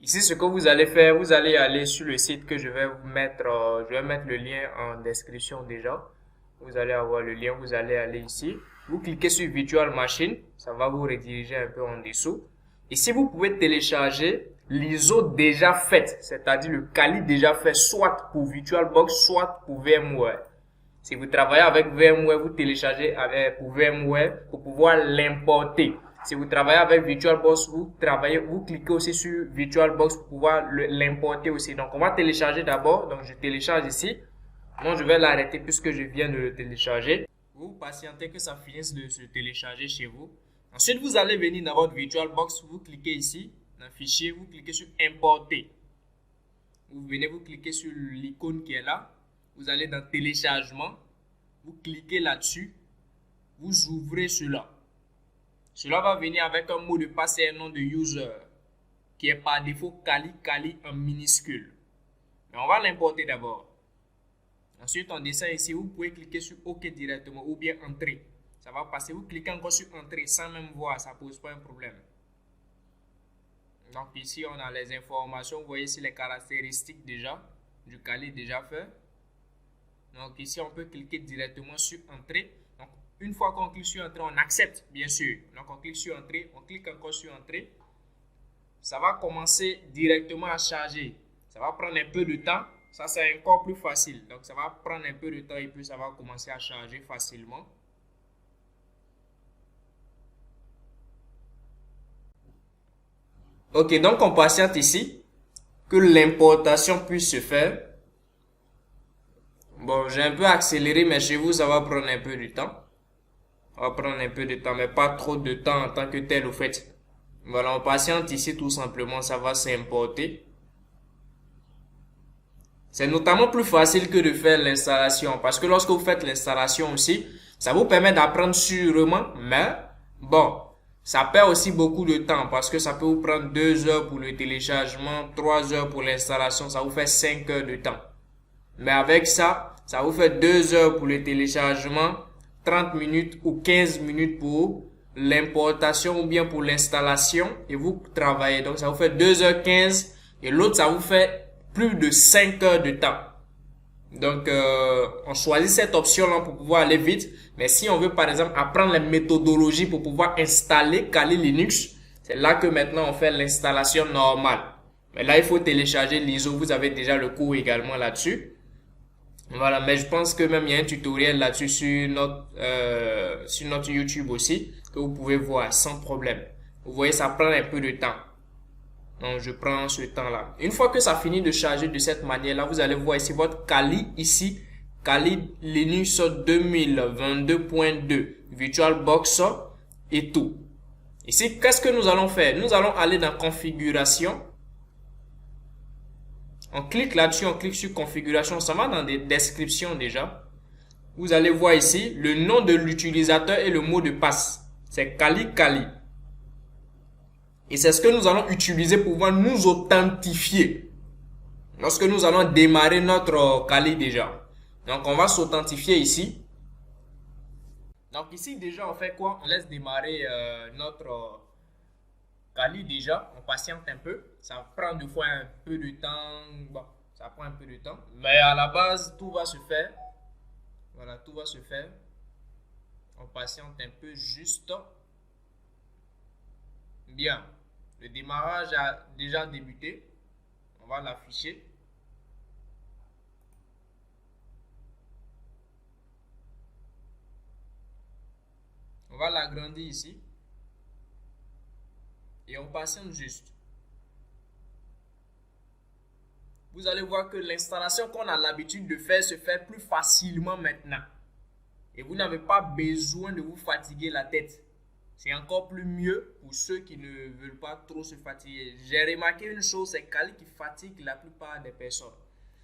Ici, ce que vous allez faire, vous allez aller sur le site que je vais mettre le lien en description déjà. Vous allez avoir le lien, vous allez aller ici. Vous cliquez sur Virtual Machine, ça va vous rediriger un peu en dessous. Ici, vous pouvez télécharger l'ISO déjà faite, c'est-à-dire le Kali déjà fait, soit pour VirtualBox, soit pour VMware. Si vous travaillez avec VMware, vous téléchargez pour VMware pour pouvoir l'importer. Si vous travaillez avec VirtualBox, vous cliquez aussi sur VirtualBox pour pouvoir l'importer aussi. Donc, on va télécharger d'abord. Donc, je télécharge ici. Moi, je vais l'arrêter puisque je viens de le télécharger. Vous patientez que ça finisse de se télécharger chez vous. Ensuite, vous allez venir dans votre VirtualBox. Vous cliquez ici, dans Fichier, vous cliquez sur Importer. Vous venez, vous cliquez sur l'icône qui est là. Vous allez dans Téléchargement. Vous cliquez là-dessus. Vous ouvrez cela. Cela va venir avec un mot de passe et un nom de user qui est par défaut Kali en minuscule. Mais on va l'importer d'abord. Ensuite, on descend ici. Vous pouvez cliquer sur OK directement ou bien Entrer. Ça va passer. Vous cliquez encore sur Entrer sans même voir. Ça ne pose pas un problème. Donc ici, on a les informations. Vous voyez ici les caractéristiques déjà du Kali déjà fait. Donc ici, on peut cliquer directement sur Entrer. Donc une fois qu'on clique sur Entrer, on accepte, bien sûr. Donc on clique sur Entrer, on clique encore sur Entrer. Ça va commencer directement à charger. Ça va prendre un peu de temps. Ça, c'est encore plus facile. Donc ça va prendre un peu de temps et puis ça va commencer à charger facilement. Ok, donc on patiente ici que l'importation puisse se faire. Bon, j'ai un peu accéléré, mais chez vous, ça va prendre un peu de temps. Ça va prendre un peu de temps, mais pas trop de temps en tant que tel, au fait. Voilà, on patiente ici tout simplement, ça va s'importer. C'est notamment plus facile que de faire l'installation, parce que lorsque vous faites l'installation aussi, ça vous permet d'apprendre sûrement, mais bon, ça perd aussi beaucoup de temps, parce que ça peut vous prendre 2 heures pour le téléchargement, 3 heures pour l'installation, ça vous fait 5 heures de temps. Mais avec ça, ça vous fait 2 heures pour le téléchargement, 30 minutes ou 15 minutes pour l'importation ou bien pour l'installation et vous travaillez. Donc ça vous fait 2h15 et l'autre ça vous fait plus de 5 heures de temps. Donc on choisit cette option-là pour pouvoir aller vite. Mais si on veut par exemple apprendre les méthodologies pour pouvoir installer Kali Linux, c'est là que maintenant on fait l'installation normale. Mais là il faut télécharger l'ISO, vous avez déjà le cours également là-dessus. Voilà, mais je pense que même il y a un tutoriel là-dessus sur notre YouTube aussi que vous pouvez voir sans problème. Vous voyez, ça prend un peu de temps. Donc, je prends ce temps-là. Une fois que ça finit de charger de cette manière-là, vous allez voir ici votre Kali ici, Kali Linux 2022.2, VirtualBox et tout. Ici, qu'est-ce que nous allons faire? Nous allons aller dans Configuration. On clique là-dessus, on clique sur configuration, ça va dans des descriptions déjà. Vous allez voir ici le nom de l'utilisateur et le mot de passe. C'est Kali. Et c'est ce que nous allons utiliser pour pouvoir nous authentifier. Lorsque nous allons démarrer notre Kali déjà. Donc on va s'authentifier ici. Donc ici déjà on fait quoi? On laisse démarrer notre Kali déjà, on patiente un peu, ça prend des fois un peu de temps, bon, ça prend un peu de temps, mais à la base tout va se faire, voilà, tout va se faire, on patiente un peu juste, bien, le démarrage a déjà débuté, on va l'afficher, on va l'agrandir ici, et on patiente juste. Vous allez voir que l'installation qu'on a l'habitude de faire se fait plus facilement maintenant. Et vous n'avez pas besoin de vous fatiguer la tête. C'est encore plus mieux pour ceux qui ne veulent pas trop se fatiguer. J'ai remarqué une chose, c'est Kali qui fatigue la plupart des personnes.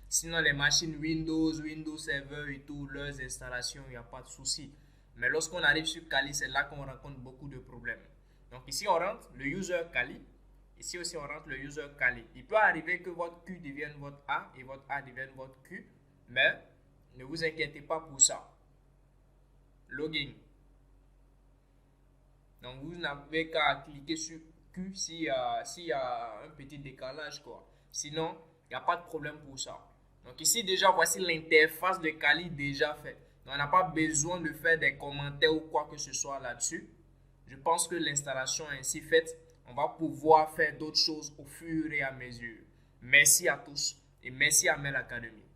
Sinon, les machines Windows Server et tout, leurs installations, il n'y a pas de souci. Mais lorsqu'on arrive sur Kali, c'est là qu'on rencontre beaucoup de problèmes. Donc ici, on rentre le user Kali. Ici aussi, on rentre le user Kali. Il peut arriver que votre Q devienne votre A et votre A devienne votre Q. Mais ne vous inquiétez pas pour ça. Login. Donc vous n'avez qu'à cliquer sur cul s'il y a un petit décalage, quoi. Sinon, il n'y a pas de problème pour ça. Donc ici, déjà, voici l'interface de Kali déjà faite. Donc, on n'a pas besoin de faire des commentaires ou quoi que ce soit là-dessus. Je pense que l'installation est ainsi faite. On va pouvoir faire d'autres choses au fur et à mesure. Merci à tous et merci à Mel Academy.